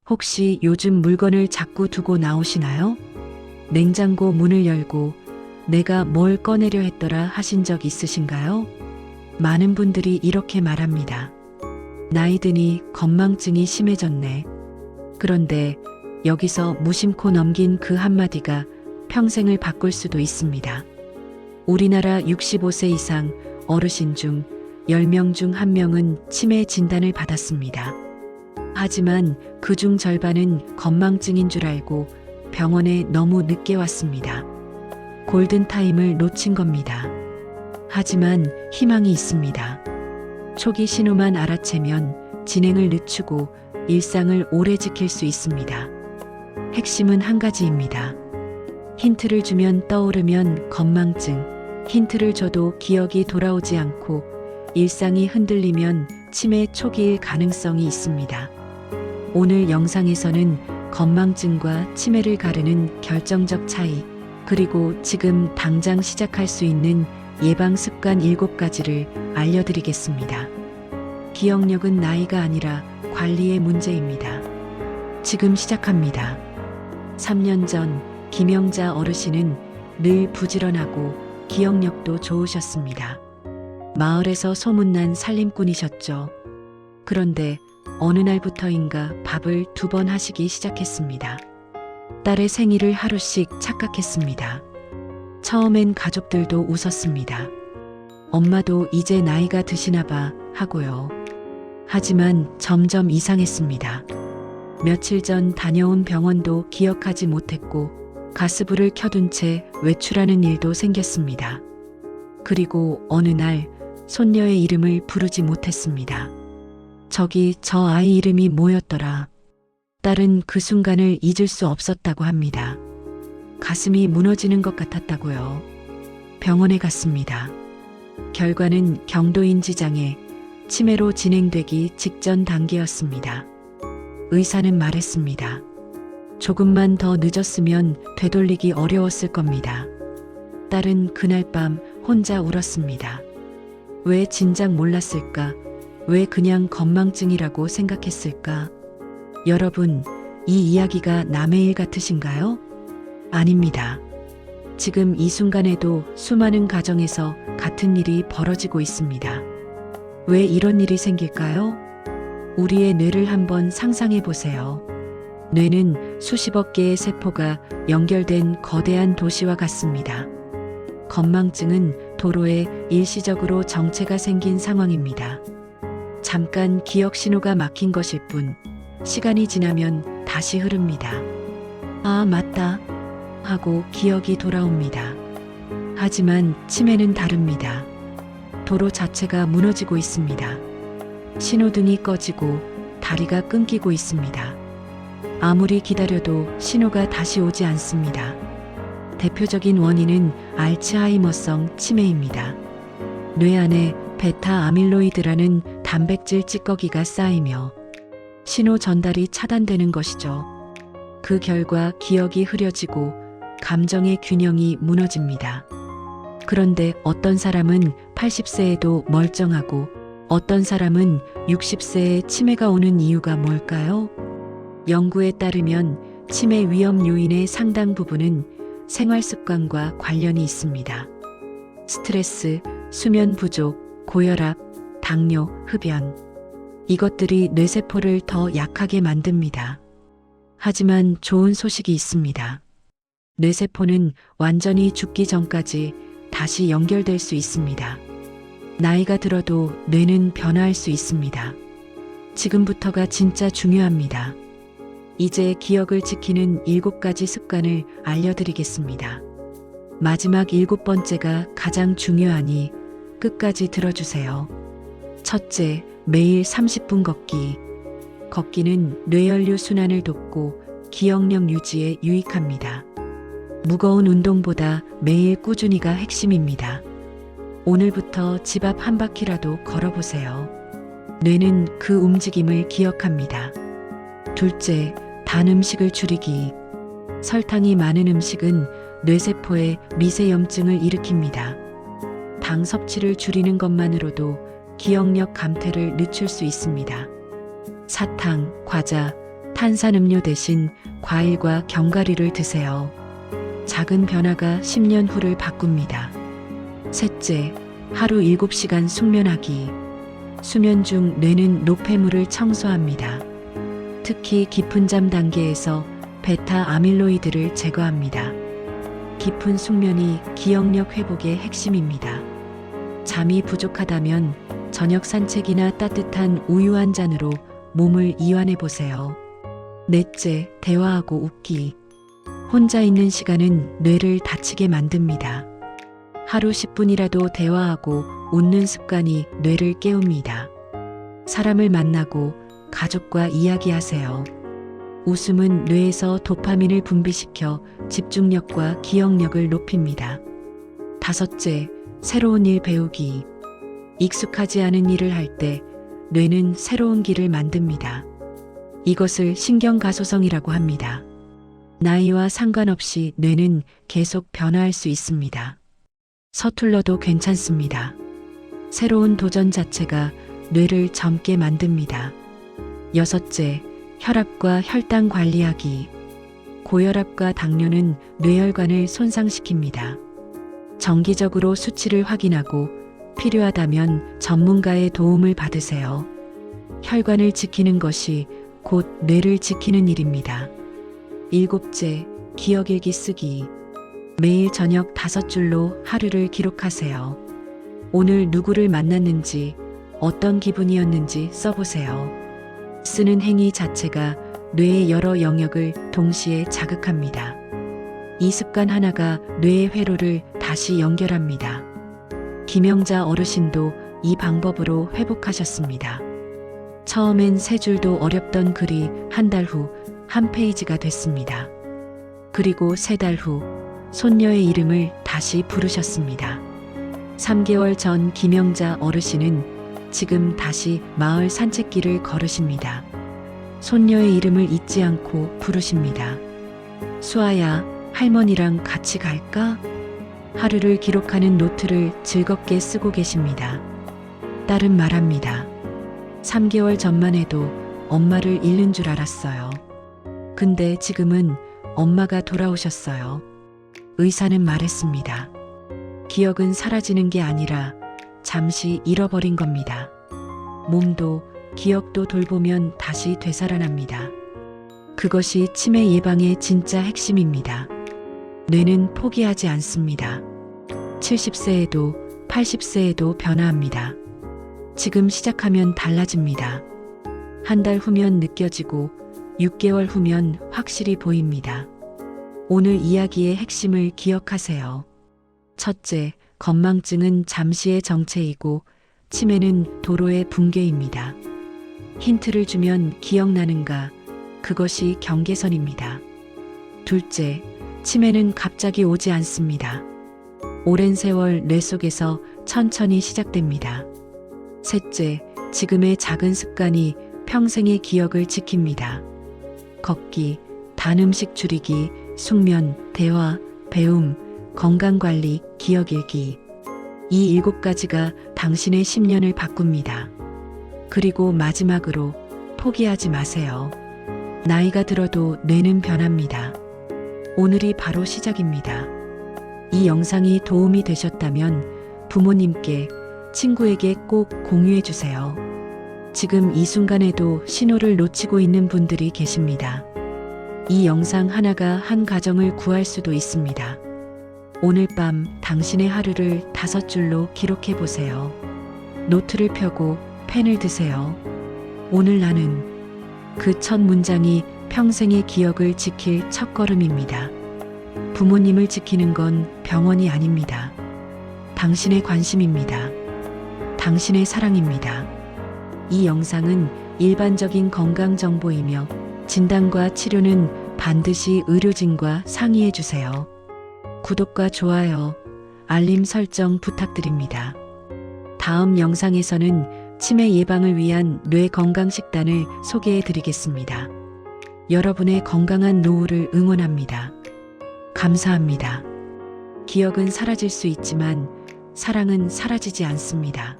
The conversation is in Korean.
혹시 요즘 물건을 자꾸 두고 나오시나요? 냉장고 문을 열고 내가 뭘 꺼내려 했더라 하신 적 있으신가요? 많은 분들이 이렇게 말합니다. 나이 드니 건망증이 심해졌네. 그런데 여기서 무심코 넘긴 그 한마디가 평생을 바꿀 수도 있습니다. 우리나라 65세 이상 어르신 중 10명 중 1명은 치매 진단을 받았습니다. 하지만 그중 절반은 건망증인 줄 알고 병원에 너무 늦게 왔습니다. 골든타임을 놓친 겁니다. 하지만 희망이 있습니다. 초기 신호만 알아채면 진행을 늦추고 일상을 오래 지킬 수 있습니다. 핵심은 한 가지입니다. 힌트를 주면 떠오르면 건망증, 힌트를 줘도 기억이 돌아오지 않고 일상이 흔들리면 치매 초기일 가능성이 있습니다. 오늘 영상에서는 건망증과 치매를 가르는 결정적 차이, 그리고 지금 당장 시작할 수 있는 예방 습관 7가지를 알려드리겠습니다. 기억력은 나이가 아니라 관리의 문제입니다. 지금 시작합니다. 3년 전 김영자 어르신은 늘 부지런하고 기억력도 좋으셨습니다. 마을에서 소문난 살림꾼이셨죠. 그런데 어느 날부터인가 밥을 2번 하시기 시작했습니다. 딸의 생일을 하루씩 착각했습니다. 처음엔 가족들도 웃었습니다. 엄마도 이제 나이가 드시나 봐 하고요. 하지만 점점 이상했습니다. 며칠 전 다녀온 병원도 기억하지 못했고 가스불을 켜둔 채 외출하는 일도 생겼습니다. 그리고 어느 날 손녀의 이름을 부르지 못했습니다. 저기 저 아이 이름이 뭐였더라. 딸은 그 순간을 잊을 수 없었다고 합니다. 가슴이 무너지는 것 같았다고요. 병원에 갔습니다. 결과는 경도인지장애, 치매로 진행되기 직전 단계였습니다. 의사는 말했습니다. 조금만 더 늦었으면 되돌리기 어려웠을 겁니다. 딸은 그날 밤 혼자 울었습니다. 왜 진작 몰랐을까? 왜 그냥 건망증이라고 생각했을까? 여러분, 이 이야기가 남의 일 같으신가요? 아닙니다. 지금 이 순간에도 수많은 가정에서 같은 일이 벌어지고 있습니다. 왜 이런 일이 생길까요? 우리의 뇌를 한번 상상해 보세요. 뇌는 수십억 개의 세포가 연결된 거대한 도시와 같습니다. 건망증은 도로에 일시적으로 정체가 생긴 상황입니다. 잠깐 기억 신호가 막힌 것일 뿐, 시간이 지나면 다시 흐릅니다. 아, 맞다 하고 기억이 돌아옵니다. 하지만 치매는 다릅니다. 도로 자체가 무너지고 있습니다. 신호등이 꺼지고 다리가 끊기고 있습니다. 아무리 기다려도 신호가 다시 오지 않습니다. 대표적인 원인은 알츠하이머성 치매입니다. 뇌 안에 베타 아밀로이드라는 단백질 찌꺼기가 쌓이며 신호 전달이 차단되는 것이죠. 그 결과 기억이 흐려지고 감정의 균형이 무너집니다. 그런데 어떤 사람은 80세에도 멀쩡하고 어떤 사람은 60세에 치매가 오는 이유가 뭘까요? 연구에 따르면 치매 위험 요인의 상당 부분은 생활 습관과 관련이 있습니다. 스트레스, 수면 부족, 고혈압, 당뇨, 흡연. 이것들이 뇌세포를 더 약하게 만듭니다. 하지만 좋은 소식이 있습니다. 뇌세포는 완전히 죽기 전까지 다시 연결될 수 있습니다. 나이가 들어도 뇌는 변화할 수 있습니다. 지금부터가 진짜 중요합니다. 이제 기억을 지키는 7가지 습관을 알려드리겠습니다. 마지막 7번째가 가장 중요하니 끝까지 들어주세요. 첫째, 매일 30분 걷기. 걷기는 뇌혈류 순환을 돕고 기억력 유지에 유익합니다. 무거운 운동보다 매일 꾸준히가 핵심입니다. 오늘부터 집 앞 한 바퀴라도 걸어보세요. 뇌는 그 움직임을 기억합니다. 둘째, 단 음식을 줄이기. 설탕이 많은 음식은 뇌세포에 미세염증을 일으킵니다. 당 섭취를 줄이는 것만으로도 기억력 감퇴를 늦출 수 있습니다. 사탕, 과자, 탄산음료 대신 과일과 견과류를 드세요. 작은 변화가 10년 후를 바꿉니다. 셋째, 하루 7시간 숙면하기. 수면 중 뇌는 노폐물을 청소합니다. 특히 깊은 잠 단계에서 베타 아밀로이드를 제거합니다. 깊은 숙면이 기억력 회복의 핵심입니다. 잠이 부족하다면 저녁 산책이나 따뜻한 우유 한 잔으로 몸을 이완해 보세요. 넷째, 대화하고 웃기. 혼자 있는 시간은 뇌를 다치게 만듭니다. 하루 10분이라도 대화하고 웃는 습관이 뇌를 깨웁니다. 사람을 만나고 가족과 이야기하세요. 웃음은 뇌에서 도파민을 분비시켜 집중력과 기억력을 높입니다. 다섯째, 새로운 일 배우기. 익숙하지 않은 일을 할 때 뇌는 새로운 길을 만듭니다. 이것을 신경가소성이라고 합니다. 나이와 상관없이 뇌는 계속 변화할 수 있습니다. 서툴러도 괜찮습니다. 새로운 도전 자체가 뇌를 젊게 만듭니다. 여섯째, 혈압과 혈당 관리하기. 고혈압과 당뇨는 뇌혈관을 손상시킵니다. 정기적으로 수치를 확인하고 필요하다면 전문가의 도움을 받으세요. 혈관을 지키는 것이 곧 뇌를 지키는 일입니다. 일곱째, 기억일기 쓰기. 매일 저녁 5줄로 하루를 기록하세요. 오늘 누구를 만났는지, 어떤 기분이었는지 써보세요. 쓰는 행위 자체가 뇌의 여러 영역을 동시에 자극합니다. 이 습관 하나가 뇌의 회로를 다시 연결합니다. 김영자 어르신도 이 방법으로 회복하셨습니다. 처음엔 3줄도 어렵던 글이 한 달 후 한 페이지가 됐습니다. 그리고 3달 후 손녀의 이름을 다시 부르셨습니다. 3개월 전 김영자 어르신은 지금 다시 마을 산책길을 걸으십니다. 손녀의 이름을 잊지 않고 부르십니다. 수아야, 할머니랑 같이 갈까? 하루를 기록하는 노트를 즐겁게 쓰고 계십니다. 딸은 말합니다. 3개월 전만 해도 엄마를 잃는 줄 알았어요. 근데 지금은 엄마가 돌아오셨어요. 의사는 말했습니다. 기억은 사라지는 게 아니라 잠시 잃어버린 겁니다. 몸도 기억도 돌보면 다시 되살아납니다. 그것이 치매 예방의 진짜 핵심입니다. 뇌는 포기하지 않습니다. 70세에도 80세에도 변화합니다. 지금 시작하면 달라집니다. 한 달 후면 느껴지고 6개월 후면 확실히 보입니다. 오늘 이야기의 핵심을 기억하세요. 첫째, 건망증은 잠시의 정체이고 치매는 도로의 붕괴입니다. 힌트를 주면 기억나는가? 그것이 경계선입니다. 둘째, 치매는 갑자기 오지 않습니다. 오랜 세월 뇌 속에서 천천히 시작됩니다. 셋째, 지금의 작은 습관이 평생의 기억을 지킵니다. 걷기, 단 음식 줄이기, 숙면, 대화, 배움, 건강관리, 기억일기. 이 7가지가 당신의 10년을 바꿉니다. 그리고 마지막으로 포기하지 마세요. 나이가 들어도 뇌는 변합니다. 오늘이 바로 시작입니다. 이 영상이 도움이 되셨다면 부모님께, 친구에게 꼭 공유해 주세요. 지금 이 순간에도 신호를 놓치고 있는 분들이 계십니다. 이 영상 하나가 한 가정을 구할 수도 있습니다. 오늘 밤 당신의 하루를 5줄로 기록해 보세요. 노트를 펴고 펜을 드세요. 오늘 나는, 그 첫 문장이 평생의 기억을 지킬 첫걸음입니다. 부모님을 지키는 건 병원이 아닙니다. 당신의 관심입니다. 당신의 사랑입니다. 이 영상은 일반적인 건강 정보이며 진단과 치료는 반드시 의료진과 상의해 주세요. 구독과 좋아요, 알림 설정 부탁드립니다. 다음 영상에서는 치매 예방을 위한 뇌 건강 식단을 소개해 드리겠습니다. 여러분의 건강한 노후를 응원합니다. 감사합니다. 기억은 사라질 수 있지만 사랑은 사라지지 않습니다.